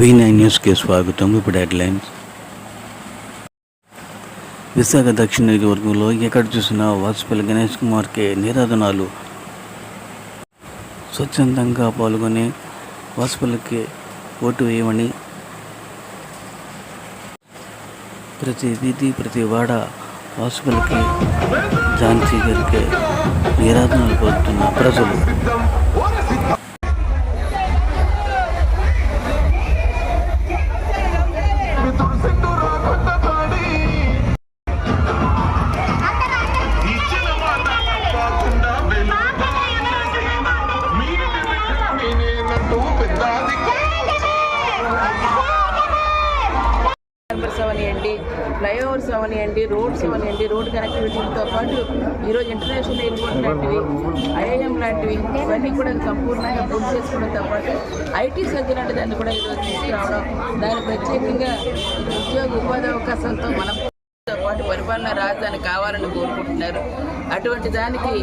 V9 న్యూస్కి స్వాగతం. ఇప్పుడు హెడ్లైన్స్. విశాఖ దక్షిణ నియోజకవర్గంలో ఎక్కడ చూసినా వాసుపల్లి గణేష్ కుమార్కే నిరాధనాలు. స్వచ్ఛందంగా పాల్గొని వాసుపల్లికి ఓటు వేయమని ప్రతి వీధి ప్రతి వాడ వాసుపల్లికి ఝాన్సీ గారికి నిరాధనాలు కోరుతున్న ప్రజలు. అవనివ్వండి, ఫ్లైఓవర్స్ అవనివ్వండి, రోడ్స్ అవనివ్వండి, రోడ్ కనెక్టివిటీతో పాటు ఈరోజు ఇంటర్నేషనల్ ఎయిర్పోర్ట్ లాంటివి, ఐఐఎం లాంటివి ఇవన్నీ కూడా సంపూర్ణంగా పూర్తి చేసుకోవడంతో పాటు ఐటీ సర్జన్ లాంటి దాన్ని కూడా ఈరోజు తీసుకురావడం, దాన్ని ప్రత్యేకంగా ఉద్యోగ ఉపాధి అవకాశాలతో మనతో పాటు పరిపాలనా రాజధాని కావాలని కోరుకుంటున్నారు. అటువంటి దానికి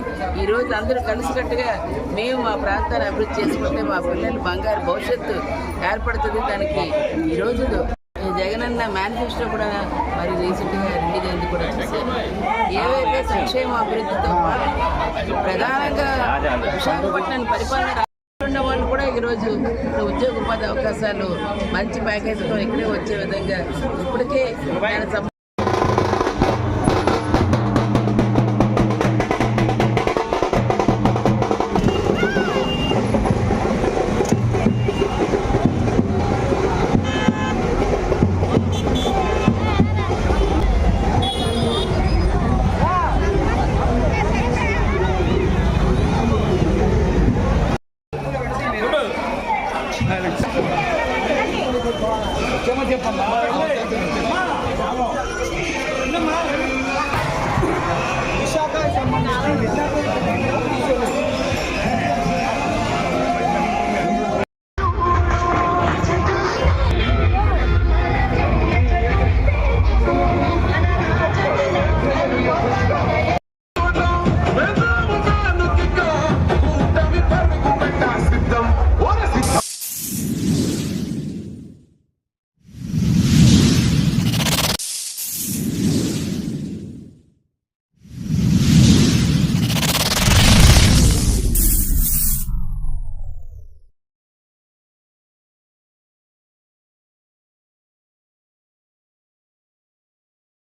ఈరోజు అందరూ కలిసికట్టుగా మేము మా ప్రాంతాన్ని అభివృద్ధి చేసుకుంటే మా పిల్లలు బంగారు భవిష్యత్తు ఏర్పడుతుంది. దానికి ఈరోజు జగనన్న మేనిఫెస్టో కూడా మరి రీసెంట్గా రిలీజ్ అయింది కూడా చూశాను. ఏవైతే సంక్షేమ అభివృద్ధితో పాటు ప్రధానంగా విశాఖపట్నాన్ని పరిపాలన ఉన్న వాళ్ళు కూడా ఈరోజు ఉద్యోగ ఉపాధి అవకాశాలు మంచి ప్యాకేజీతో ఇక్కడే వచ్చే విధంగా ఇప్పటికే విశాఖ సంబంధించిన